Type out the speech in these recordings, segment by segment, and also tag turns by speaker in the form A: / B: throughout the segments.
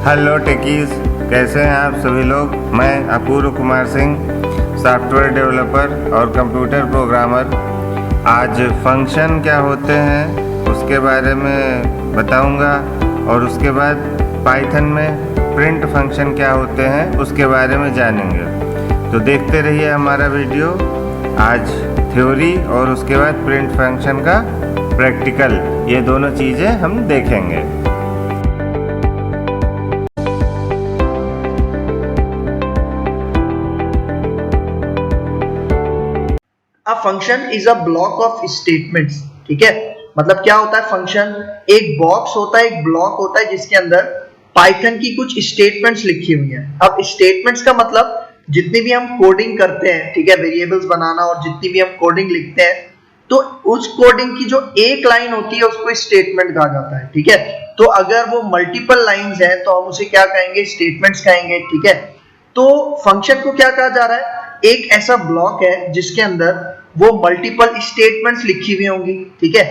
A: Hello techies, कैसे हैं आप सभी लोग। मैं अपूर्व कुमार सिंह, सॉफ्टवेयर डेवलपर और कंप्यूटर प्रोग्रामर। आज फंक्शन क्या होते हैं उसके बारे में बताऊंगा और उसके बाद पाइथन में प्रिंट फंक्शन क्या होते हैं उसके बारे में जानेंगे। तो देखते रहिए हमारा वीडियो। आज थ्योरी और उसके बाद प्रिंट फंक्शन का प्रैक्टिकल, ये दोनों चीज़ें हम देखेंगे।
B: A function is a block of statements. ठीक है, मतलब क्या होता है फंक्शन? एक बॉक्स होता है, एक ब्लॉक होता है जिसके अंदर पाइथन की कुछ स्टेटमेंट्स लिखी हुई हैं। अब स्टेटमेंट्स का मतलब जितनी भी हम कोडिंग करते हैं, ठीक है, वेरिएबल्स बनाना और जितनी भी हम कोडिंग लिखते हैं, तो उस कोडिंग की जो एक लाइन होती है उसको स्टेटमेंट कहा जाता है। ठीक है, तो अगर वो मल्टीपल लाइंस हैं तो हम उसे क्या कहेंगे? स्टेटमेंट्स कहेंगे। ठीक है, तो फंक्शन को क्या कहा जा रहा है? एक ऐसा ब्लॉक है जिसके अंदर वो मल्टीपल स्टेटमेंट्स लिखी हुई होंगी। ठीक है,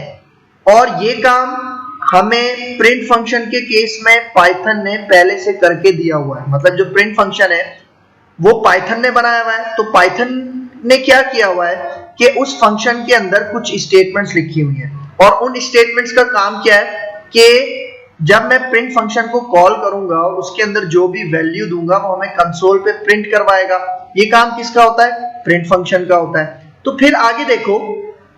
B: और ये काम हमें प्रिंट फंक्शन के केस में पाइथन ने पहले से करके दिया हुआ है। मतलब जो प्रिंट फंक्शन है वो पाइथन ने बनाया हुआ है। तो पाइथन ने क्या किया हुआ है कि उस फंक्शन के अंदर कुछ स्टेटमेंट्स लिखी हुई हैं और उन स्टेटमेंट्स का काम क्या है कि जब मैं प्रिंट फंक्शन को कॉल करूंगा उसके अंदर जो भी वैल्यू दूंगा वो हमें कंसोल पे प्रिंट करवाएगा। ये काम किसका होता है? प्रिंट फंक्शन का होता है। तो फिर आगे देखो,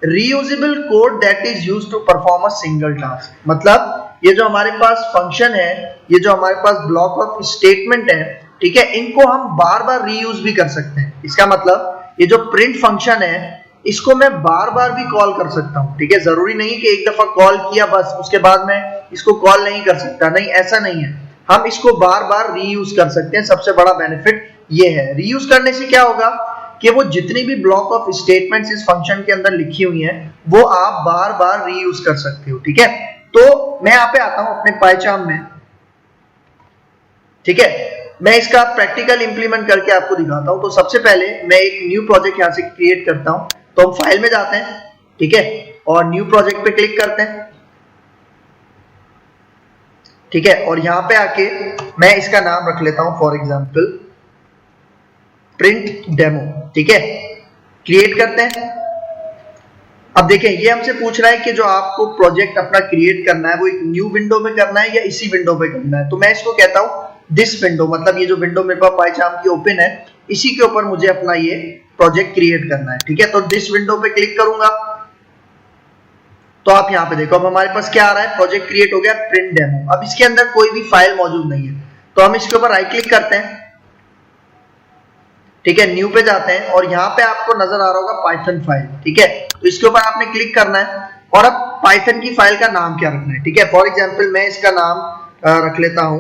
B: reusable code that is used to perform a single task. मतलब ये जो हमारे पास फंक्शन है, ये जो हमारे पास ब्लॉक ऑफ स्टेटमेंट है, ठीक है, इनको हम बार बार रीयूज भी कर सकते हैं। इसका मतलब ये जो प्रिंट फंक्शन है इसको मैं बार बार भी कॉल कर सकता हूं। ठीक है, जरूरी नहीं कि एक दफा कॉल किया बस उसके बाद मैं इसको कॉल नहीं कर सकता। नहीं, ऐसा नहीं है, हम इसको बार बार रीयूज कर सकते हैं। सबसे बड़ा बेनिफिट ये है। रीयूज करने से क्या होगा कि वो जितनी भी ब्लॉक ऑफ स्टेटमेंट्स इस फंक्शन के अंदर लिखी हुई हैं वो आप बार बार रीयूज कर सकते हो। ठीक है, तो मैं यहाँ पे आता हूं अपने पाइचार्म में। ठीक है, मैं इसका प्रैक्टिकल इंप्लीमेंट करके आपको दिखाता हूं। तो सबसे पहले मैं एक न्यू प्रोजेक्ट यहाँ से क्रिएट करता हूं। तो हम फाइल में जाते हैं, ठीक है, और न्यू प्रोजेक्ट पे क्लिक करते हैं। ठीक है, और यहां पे आके मैं इसका नाम रख लेता हूं फॉर एग्जांपल प्रिंट डेमो। ठीक है, क्रिएट करते हैं। अब देखें, ये हमसे पूछ रहा है कि जो आपको प्रोजेक्ट अपना क्रिएट करना है वो एक न्यू विंडो में करना है या इसी विंडो पे करना है। तो मैं इसको कहता हूं दिस विंडो, मतलब ये जो विंडो मेरे पास पाइचार्म की ओपन है इसी के ऊपर मुझे अपना ये प्रोजेक्ट क्रिएट करना है। ठीक है, तो दिस विंडो पे क्लिक करूंगा तो आप यहाँ पे देखो अब हमारे पास क्या आ रहा है? प्रोजेक्ट क्रिएट हो गया, प्रिंट डेमो। अब इसके अंदर कोई भी फाइल मौजूद नहीं है तो हम इसके ऊपर राइट क्लिक करते हैं। ठीक है, न्यू पे जाते हैं और यहाँ पे आपको नजर आ रहा होगा पाइथन फाइल। ठीक है, तो इसके ऊपर आपने क्लिक करना है और अब पाइथन की फाइल का नाम क्या रखना है। ठीक है, फॉर एग्जांपल मैं इसका नाम रख लेता हूं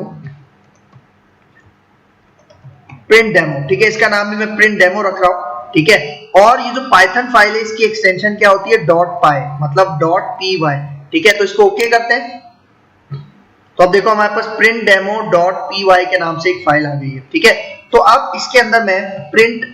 B: प्रिंट डेमो। ठीक है, इसका नाम भी मैं प्रिंट डेमो रख रहा हूं। ठीक है, और ये जो पाइथन फाइल है इसकी एक्सटेंशन क्या होती है? डॉट पाई, मतलब डॉट पी वाई। ठीक है, तो इसको ओके करते हैं। तो अब देखो हमारे पास print demo dot P Y के नाम से एक फाइल आ गई है। ठीक है, तो अब इसके अंदर मैं प्रिंट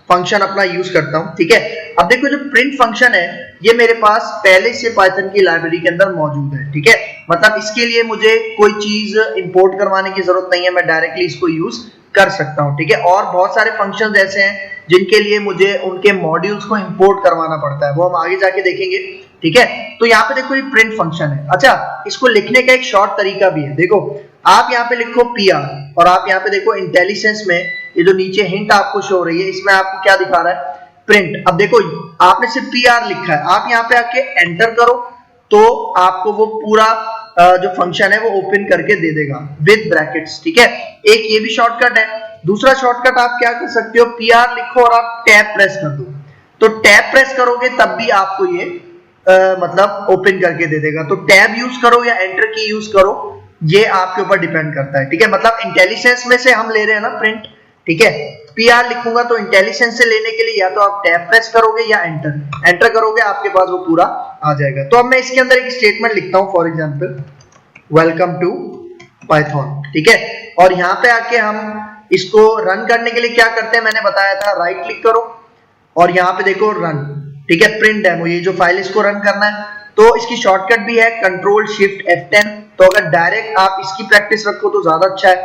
B: फंक्शन अपना यूज करता हूं। ठीक है, अब देखो जो प्रिंट फंक्शन है ये मेरे पास पहले से पाइथन की लाइब्रेरी के अंदर मौजूद है। ठीक है, मतलब इसके लिए मुझे कोई चीज इंपोर्ट करवाने की जरूरत नहीं है, मैं डायरेक्टली इसको यूज कर सकता हूं। ठीक है, और बहुत सारे फंक्शंस ऐसे हैं जिनके लिए मुझे उनके मॉड्यूल्स को इंपोर्ट करवाना पड़ता है, वो हम आगे जाके देखेंगे। ठीक है, तो यहाँ पे देखो ये प्रिंट फंक्शन है। अच्छा, इसको लिखने का एक शॉर्ट तरीका भी है। देखो आप यहाँ पे लिखो पीआर और आप यहाँ पे देखो इंटेलिजेंस में ये जो नीचे हिंट आपको शो हो रही है इसमें आपको क्या दिखा रहा है? प्रिंट। अब देखो आपने सिर्फ पीआर लिखा है, आप यहाँ पे आके एंटर करो तो आपको वो पूरा जो फंक्शन है वो ओपन करके दे देगा विद ब्रैकेट्स। ठीक है, एक ये भी शॉर्टकट है। दूसरा शॉर्टकट आप क्या कर सकते हो? पीआर लिखो और आप टैब प्रेस कर दो। तो टैब प्रेस करोगे तब भी आपको ये मतलब ओपन करके दे देगा। तो टैब यूज करो या एंटर की यूज करो, ये आपके ऊपर डिपेंड करता है। ठीक है, मतलब इंटेलिजेंस में से हम ले रहे हैं ना प्रिंट। ठीक है, पीआर लिखूंगा तो इंटेलिजेंस से लेने के लिए या तो आप टैब प्रेस करोगे या एंटर करोगे, आपके पास वो पूरा आ जाएगा। तो अब मैं इसके अंदर एक स्टेटमेंट लिखता हूं for example welcome to Python. ठीक है, और यहाँ पे आके हम इसको रन करने के लिए क्या करते हैं मैंने बताया था, राइट क्लिक करो और यहाँ पे देखो रन। ठीक है, प्रिंट डेमो, ये जो फाइल इसको रन करना है। तो इसकी शॉर्टकट भी है कंट्रोल शिफ्ट F10। तो अगर डायरेक्ट आप इसकी प्रैक्टिस रखो तो ज्यादा अच्छा है,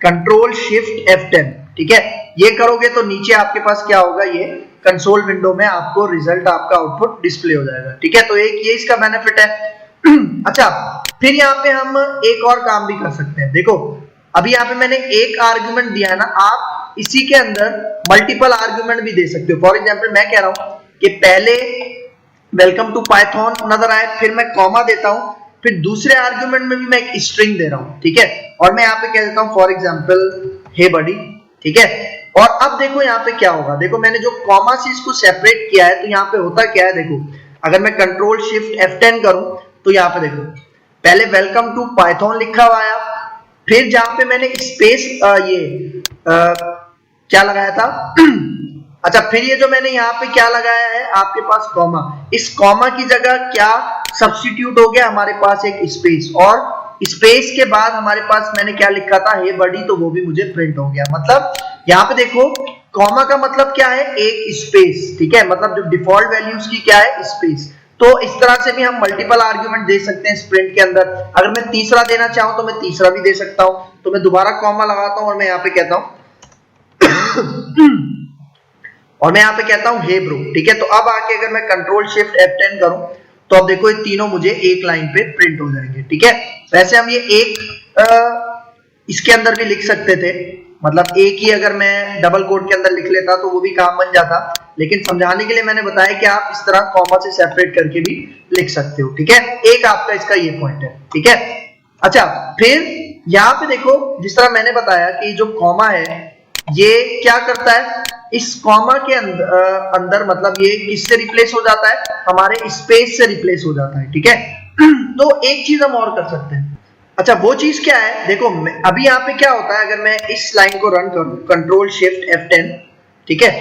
B: कंट्रोल शिफ्ट F10, ठीक है। ये करोगे तो नीचे आपके पास क्या होगा, ये कंसोल विंडो में आपको रिजल्ट, आपका आउटपुट डिस्प्ले हो जाएगा, ठीक है। तो एक ये इसका बेनिफिट है। अच्छा, फिर यहाँ पे हम एक और काम भी कर सकते हैं। देखो अभी यहाँ पे मैंने एक आर्गुमेंट दिया है ना, आप इसी के अंदर मल्टीपल आर्गुमेंट भी दे सकते हो। फॉर एग्जाम्पल मैं कह रहा हूं कि पहले वेलकम टू पाइथन नजर आए, फिर मैं कॉमा देता हूं, फिर दूसरे आर्गुमेंट में भी मैं एक स्ट्रिंग दे रहा हूं, ठीक है। और मैं यहाँ पे कह देता हूं फॉर एग्जाम्पल हे बडी, ठीक है। और अब देखो यहाँ पे क्या होगा, देखो मैंने जो कॉमा से इसको सेपरेट किया है, तो यहाँ पे होता क्या है, देखो अगर मैं कंट्रोल शिफ्ट F10 करूं तो यहाँ पे देखो पहले वेलकम टू पाइथन लिखा हुआ आया, फिर जहां पे मैंने स्पेस क्या लगाया था अच्छा, फिर ये जो मैंने यहाँ पे क्या लगाया है आपके पास कॉमा, इस कॉमा की जगह क्या सब्स्टिट्यूट हो गया, हमारे पास एक स्पेस, और स्पेस के बाद हमारे पास मैंने क्या लिखा था, हे बडी, तो वो भी मुझे प्रिंट हो गया। मतलब यहाँ पे देखो कॉमा का मतलब क्या है, एक स्पेस, ठीक है। मतलब जो डिफॉल्ट वैल्यूज की क्या है, स्पेस। तो इस तरह से भी हम मल्टीपल आर्गुमेंट दे सकते हैं स्प्रिंट के अंदर। अगर मैं तीसरा देना चाहूं तो मैं तीसरा भी दे सकता हूं। तो मैं दोबारा कॉमा लगाता हूं और मैं यहाँ पे कहता हूं और मैं यहाँ पे कहता हूं हे ब्रो, ठीक है। तो अब आके अगर मैं कंट्रोल शिफ्ट F10 करूं तो अब देखो ये तीनों मुझे एक लाइन पे प्रिंट हो जाएंगे, ठीक है। वैसे हम ये एक इसके अंदर भी लिख सकते थे, मतलब एक ही अगर मैं डबल कोट के अंदर लिख लेता तो वो भी काम बन जाता, लेकिन समझाने के लिए मैंने बताया कि आप इस तरह कॉमा से सेपरेट करके भी लिख सकते हो, ठीक है। एक आपका इसका ये पॉइंट है, ठीक है। अच्छा, फिर यहाँ पे देखो जिस तरह मैंने बताया कि जो कॉमा है ये क्या करता है, इस कॉमा के अंदर मतलब ये किससे रिप्लेस हो जाता है, हमारे स्पेस से रिप्लेस हो जाता है, ठीक है। तो एक चीज हम और कर सकते हैं। अच्छा, वो चीज क्या है, देखो अभी यहाँ पे क्या होता है, अगर मैं इस लाइन को रन करूं कंट्रोल शिफ्ट F10, ठीक है,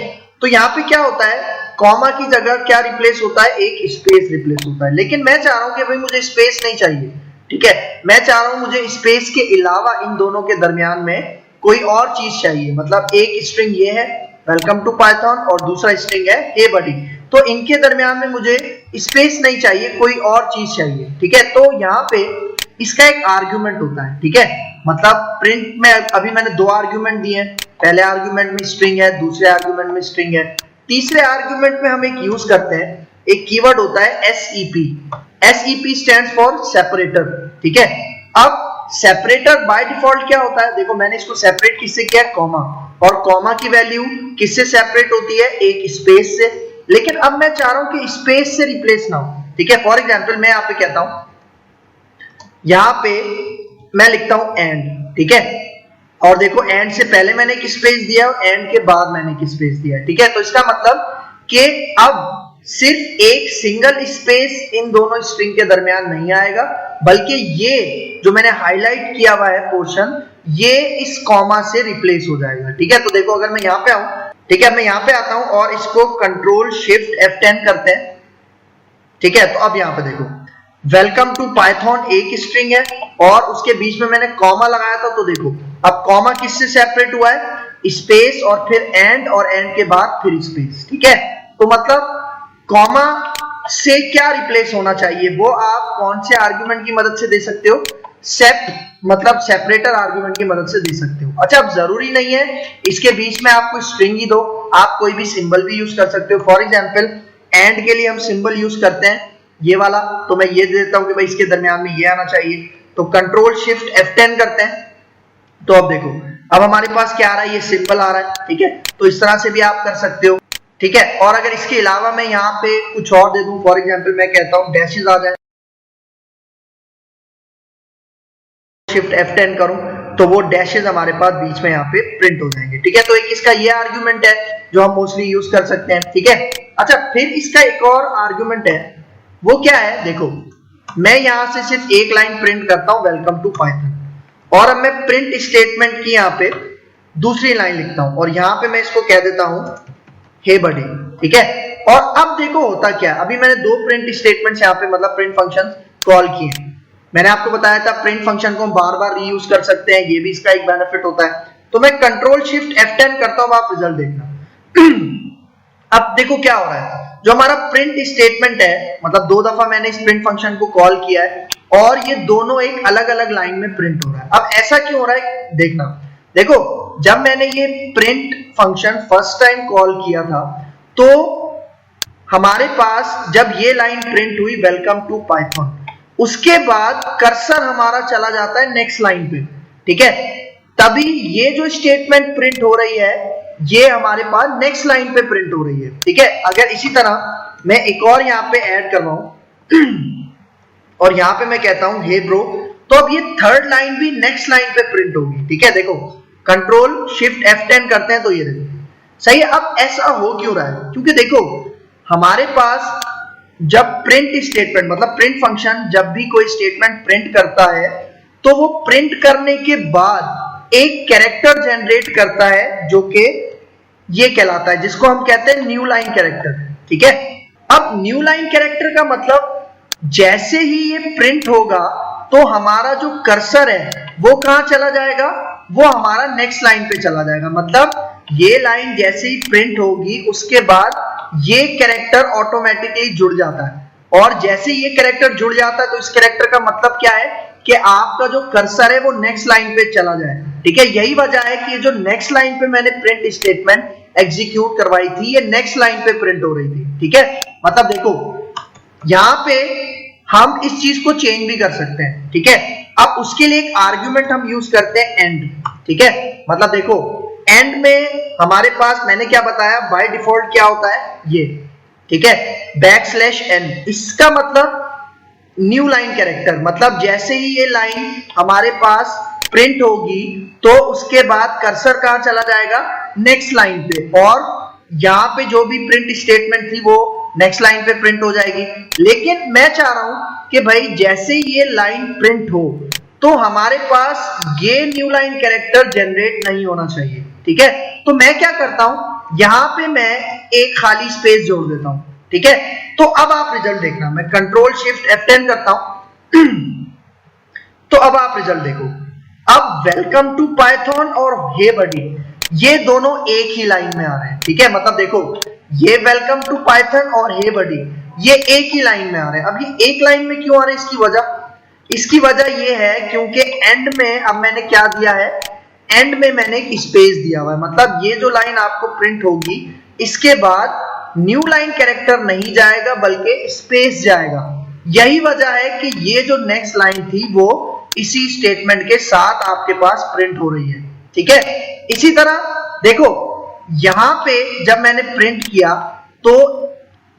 B: तो यहाँ पे क्या होता है, कॉमा की जगह क्या रिप्लेस होता है, एक स्पेस रिप्लेस होता है। लेकिन मैं चाह रहा हूं कि भाई मुझे स्पेस नहीं चाहिए, ठीक है। मैं चाह रहा हूं मुझे स्पेस के अलावा इन दोनों के दरमियान में कोई और चीज चाहिए। मतलब एक स्ट्रिंग ये है वेलकम टू पाइथन और दूसरा स्ट्रिंग है हे बडी, तो इनके दरमियान में मुझे स्पेस नहीं चाहिए, कोई और चीज चाहिए, ठीक है। तो यहाँ पे इसका एक आर्गुमेंट होता है, ठीक है। मतलब प्रिंट में अभी मैंने दो आर्गुमेंट दिए हैं, पहले आर्गुमेंट में स्ट्रिंग है, दूसरे आर्गुमेंट में स्ट्रिंग है, तीसरे आर्गुमेंट में हम एक यूज करते हैं, एक कीवर्ड होता है SEP। SEP stands for separator, ठीक है। अब सेपरेटर बाय डिफॉल्ट क्या होता है, देखो मैंने इसको सेपरेट किससे किया, कॉमा, और कॉमा की वैल्यू किससे सेपरेट होती है, एक स्पेस से। लेकिन अब मैं चाह रहा हूं कि स्पेस से रिप्लेस ना हो, ठीक है। फॉर एग्जांपल मैं यहाँ पे कहता हूं, यहाँ पे मैं लिखता हूं एंड, ठीक है। और देखो एंड से पहले मैंने एक स्पेस दिया और एंड के बाद मैंने एक स्पेस दिया, ठीक है। तो इसका मतलब कि अब सिर्फ एक सिंगल स्पेस इन दोनों स्ट्रिंग के दरमियान नहीं आएगा, बल्कि ये जो मैंने हाईलाइट किया हुआ है पोर्शन, ये इस कॉमा से रिप्लेस हो जाएगा, ठीक है। तो देखो अगर मैं यहाँ पे आऊं, ठीक है, मैं यहाँ पे आता हूं और इसको कंट्रोल शिफ्ट F10 करते हैं, ठीक है। तो अब यहाँ पे देखो वेलकम टू पाइथन एक स्ट्रिंग है और उसके बीच में मैंने कॉमा लगाया था, तो देखो अब कॉमा किससे सेपरेट हुआ है, स्पेस और फिर एंड, और एंड के बाद फिर स्पेस, ठीक है। तो मतलब कॉमा से क्या रिप्लेस होना चाहिए, वो आप कौन से आर्गुमेंट की मदद से दे सकते हो, मतलब सेपरेटर आर्गुमेंट की मदद से दे सकते हो। अच्छा, अब जरूरी नहीं है इसके बीच में आप कोई स्ट्रिंग ही दो, आप कोई भी सिंबल भी यूज कर सकते हो। फॉर एग्जांपल एंड के लिए हम सिंबल यूज करते हैं ये वाला, तो मैं ये देता हूं कि भाई इसके दरमियान में ये आना चाहिए, तो कंट्रोल शिफ्ट F10 करते हैं। तो अब देखो अब हमारे पास क्या आ रहा है, ये सिंबल आ रहा है, ठीक है। तो इस तरह से भी आप कर सकते हो, ठीक है। और अगर इसके अलावा मैं यहाँ पे कुछ और दे दूं, फॉर एग्जांपल मैं कहता हूं डैशेस आ जाए, शिफ्ट F10 करूं तो वो डैशेस हमारे पास बीच में यहाँ पे प्रिंट हो जाएंगे, ठीक है। तो एक इसका ये आर्गुमेंट है जो हम मोस्टली यूज कर सकते हैं, ठीक है। अच्छा, फिर इसका एक और आर्गुमेंट है, वो क्या है, देखो मैं यहां से सिर्फ एक लाइन प्रिंट करता हूं वेलकम टू पाइथन, और अब मैं प्रिंट स्टेटमेंट की यहाँ पे दूसरी लाइन लिखता हूं और यहाँ पे मैं इसको कह देता हूं हे बडी, ठीक है। और अब देखो होता क्या, अभी मैंने दो प्रिंट स्टेटमेंट्स यहाँ पे मतलब प्रिंट फंक्शन कॉल किए। मैंने आपको बताया था प्रिंट फंक्शन को हम बार बार रीयूज कर सकते हैं, ये भी इसका एक बेनिफिट होता है। तो मैं कंट्रोल शिफ्ट F10 करता हूं, आप रिजल्ट देखना। अब देखो क्या हो रहा है, जो हमारा प्रिंट स्टेटमेंट है, मतलब 2 दफा मैंने इस प्रिंट फंक्शन को कॉल किया है और ये दोनों एक अलग अलग लाइन में प्रिंट हो रहा है। अब ऐसा क्यों हो रहा है देखना, देखो जब मैंने ये print function first time call किया था तो हमारे पास जब ये लाइन प्रिंट हुई वेलकम टू पाइथन, उसके बाद कर्सर हमारा चला जाता है नेक्स्ट लाइन पे, ठीक है, तभी ये जो स्टेटमेंट प्रिंट हो रही है ये हमारे पास नेक्स्ट लाइन पे प्रिंट हो रही है, ठीक है। अगर इसी तरह मैं एक और यहाँ पे ऐड कर रहा हूं और यहाँ पे मैं कहता हूं हे ब्रो, तो अब ये थर्ड लाइन भी नेक्स्ट लाइन पे प्रिंट होगी, ठीक है। देखो कंट्रोल शिफ्ट F10 करते हैं तो ये देखो सही है। अब ऐसा हो क्यों रहा है, क्योंकि देखो हमारे पास जब प्रिंट स्टेटमेंट मतलब प्रिंट फंक्शन जब भी कोई स्टेटमेंट प्रिंट करता है तो वो प्रिंट करने के बाद एक कैरेक्टर जनरेट करता है जो कि ये कहलाता है, जिसको हम कहते हैं न्यू लाइन कैरेक्टर, ठीक है। अब न्यू लाइन कैरेक्टर का मतलब जैसे ही ये प्रिंट होगा तो हमारा जो कर्सर है वो कहां चला जाएगा, वो हमारा नेक्स्ट लाइन पे चला जाएगा। मतलब ये लाइन जैसे ही प्रिंट होगी उसके बाद ये कैरेक्टर ऑटोमेटिकली जुड़ जाता है और जैसे ये कैरेक्टर जुड़ जाता है तो इस कैरेक्टर का मतलब क्या है कि आपका जो कर्सर है वो नेक्स्ट लाइन पे चला जाए, ठीक है। यही वजह है कि ये जो नेक्स्ट लाइन पे मैंने प्रिंट स्टेटमेंट एग्जीक्यूट करवाई थी ये नेक्स्ट लाइन पे प्रिंट हो रही थी, ठीक है। मतलब देखो यहां पे हम इस चीज को चेंज भी कर सकते हैं, ठीक है। अब उसके लिए एक आर्गुमेंट हम यूज करते हैं एंड, ठीक है। मतलब देखो एंड में हमारे पास मैंने क्या बताया, बाय डिफॉल्ट क्या होता है ये, ठीक है, \n, इसका मतलब न्यू लाइन कैरेक्टर, मतलब जैसे ही ये लाइन हमारे पास प्रिंट होगी तो उसके बाद कर्सर कहां चला जाएगा, नेक्स्ट लाइन पे, और यहां पे जो भी प्रिंट स्टेटमेंट थी वो नेक्स्ट लाइन पे प्रिंट हो जाएगी। लेकिन मैं चाह रहा हूं कि भाई जैसे ही ये लाइन प्रिंट हो तो हमारे पास ये न्यू लाइन कैरेक्टर जनरेट नहीं होना चाहिए, ठीक है। तो मैं क्या करता हूं, यहां पे मैं एक खाली स्पेस जोड़ देता हूं, ठीक है। तो अब आप रिजल्ट देखना, मैं कंट्रोल शिफ्ट F10 करता हूं तो अब आप रिजल्ट देखो, अब वेलकम टू पाइथन और हे बडी ये दोनों एक ही लाइन में आ रहे हैं, ठीक है। मतलब देखो ये वेलकम टू पाइथन और हे बडी ये एक ही लाइन में आ रहे हैं। अब ये एक लाइन में क्यों आ रहे हैं, इसकी वजह ये है क्योंकि एंड में अब मैंने क्या दिया है, एंड में मैंने एक स्पेस दिया हुआ है। मतलब ये जो लाइन आपको प्रिंट होगी इसके बाद न्यू लाइन कैरेक्टर नहीं जाएगा बल्कि स्पेस जाएगा। यही वजह है कि ये जो नेक्स्ट लाइन थी वो इसी स्टेटमेंट के साथ आपके पास प्रिंट हो रही है, ठीक है। इसी तरह देखो यहां पे जब मैंने प्रिंट किया तो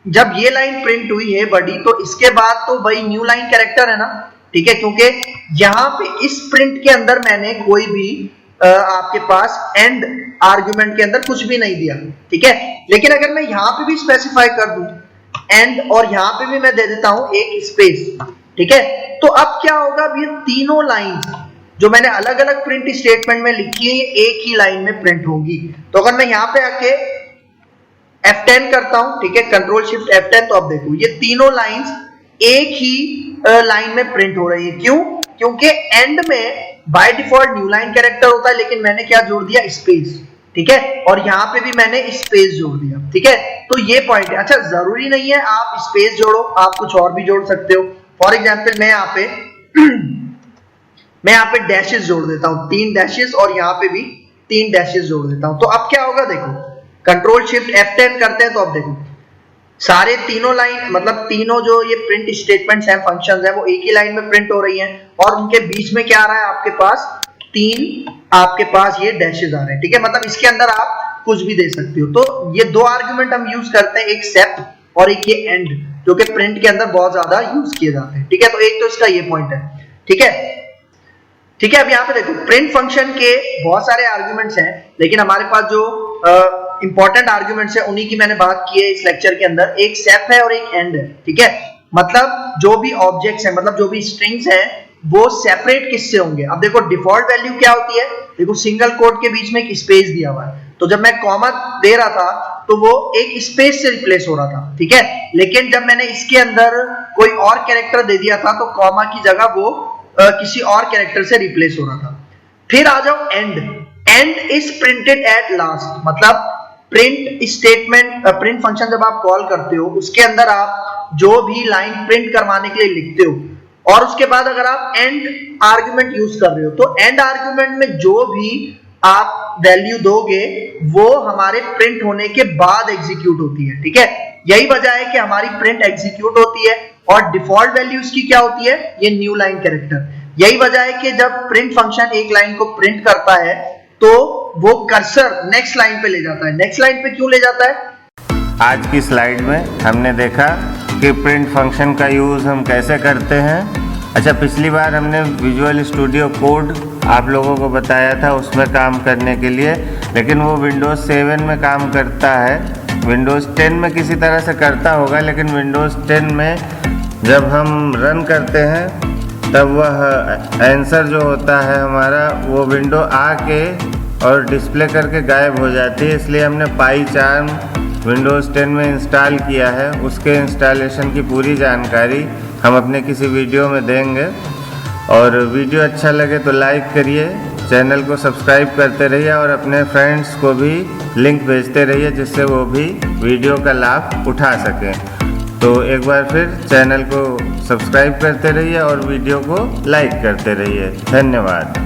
B: जब ये लाइन प्रिंट हुई है बड़ी तो इसके बाद तो वही न्यू लाइन कैरेक्टर है ना, ठीक है, क्योंकि यहां पे इस प्रिंट के अंदर मैंने कोई भी आपके पास एंड आर्गुमेंट के अंदर कुछ भी नहीं दिया, ठीक है। लेकिन अगर मैं यहां पे भी स्पेसिफाई कर दूं एंड और यहां पे भी मैं दे देता हूं एक स्पेस, ठीक है, तो अब क्या होगा, अब ये तीनों लाइन जो मैंने अलग अलग प्रिंट स्टेटमेंट में लिखी है ये एक ही लाइन में प्रिंट होगी। तो अगर मैं यहां पे आके F10 करता हूं, ठीक है, कंट्रोल शिफ्ट F10, तो अब देखो ये तीनों लाइंस एक ही लाइन में प्रिंट हो रही है। क्यों, क्योंकि एंड में by default new line character होता है लेकिन मैंने क्या जोड़ दिया, स्पेस, ठीक है, और यहां पे भी मैंने स्पेस जोड़ दिया, ठीक है। तो ये पॉइंट है। अच्छा जरूरी नहीं है आप स्पेस जोड़ो, आप कुछ और भी जोड़ सकते हो। फॉर एग्जांपल मैं यहाँ पे डैशेस जोड़ देता हूं, 3 डैशेस, और यहाँ पे भी 3 डैशेस जोड़ देता हूं। तो अब क्या होगा, देखो कंट्रोल शिफ्ट F10 करते हैं तो अब देखो सारे तीनों लाइन मतलब तीनों जो ये प्रिंट स्टेटमेंट्स हैं, फंक्शंस हैं, वो एक ही लाइन में प्रिंट हो रही हैं और उनके बीच में क्या आ रहा है, आपके पास 3 आपके पास ये डैशेस आ रहे हैं, ठीक है। मतलब इसके अंदर आप कुछ भी दे सकते हो। तो ये 2 आर्गुमेंट हम यूज करते हैं, एक सेप और एक ये एंड, जो कि प्रिंट के अंदर बहुत ज्यादा यूज किए जाते हैं, ठीक है। तो एक तो इसका ये पॉइंट है, ठीक है, ठीक है। अब यहाँ पे देखो प्रिंट फंक्शन के बहुत सारे आर्गुमेंट्स हैं लेकिन हमारे पास जो इंपॉर्टेंट आर्गुमेंट्स है उन्हीं की मैंने बात की है इस लेक्चर के अंदर। एक सेप है और एक एंड है, ठीक है। मतलब जो भी ऑब्जेक्ट्स हैं, मतलब जो भी स्ट्रिंग्स हैं वो सेपरेट किससे होंगे। अब देखो डिफॉल्ट वैल्यू क्या होती है, देखो सिंगल कोट के बीच में एक स्पेस दिया हुआ है, तो जब मैं कॉमा दे रहा था तो वो एक स्पेस से रिप्लेस हो रहा था, ठीक है। लेकिन जब मैंने इसके अंदर कोई और कैरेक्टर दे दिया था तो कॉमा की जगह वो किसी और कैरेक्टर से रिप्लेस हो रहा था। फिर आ जाओ and is printed at last, मतलब प्रिंट स्टेटमेंट, प्रिंट फंक्शन जब आप कॉल करते हो उसके अंदर आप जो भी लाइन प्रिंट करवाने के लिए लिखते हो और उसके बाद अगर आप एंड आर्गुमेंट यूज कर रहे हो तो एंड आर्गुमेंट में जो भी आप वैल्यू दोगे वो हमारे प्रिंट होने के बाद एग्जीक्यूट होती है, ठीक है। यही वजह है कि हमारी प्रिंट एग्जीक्यूट होती है और डिफॉल्ट वैल्यू इसकी क्या होती है, ये न्यू लाइन कैरेक्टर। यही वजह है कि जब प्रिंट फंक्शन एक लाइन को प्रिंट करता है तो वो कर्सर नेक्स्ट लाइन पे ले जाता है। नेक्स्ट लाइन पे क्यों ले जाता है?
A: आज की स्लाइड में हमने देखा कि प्रिंट फंक्शन का यूज़ हम कैसे करते हैं। अच्छा, पिछली बार हमने विजुअल स्टूडियो कोड आप लोगों को बताया था उसमें काम करने के लिए, लेकिन वो विंडोज़ 7 में काम करता है। विंडोज़ 10 में किसी तरह से करता होगा, लेकिन विंडोज़ 10 में जब हम रन करते हैं तब वह आंसर जो होता है हमारा वो विंडो आके और डिस्प्ले करके गायब हो जाती है। इसलिए हमने पाईचार्म विंडोज़ 10 में इंस्टॉल किया है। उसके इंस्टॉलेशन की पूरी जानकारी हम अपने किसी वीडियो में देंगे। और वीडियो अच्छा लगे तो लाइक करिए, चैनल को सब्सक्राइब करते रहिए और अपने फ्रेंड्स को भी लिंक भेजते रहिए जिससे वो भी वीडियो का लाभ उठा सकें। तो एक बार फिर चैनल को सब्सक्राइब करते रहिए और वीडियो को लाइक करते रहिए। धन्यवाद।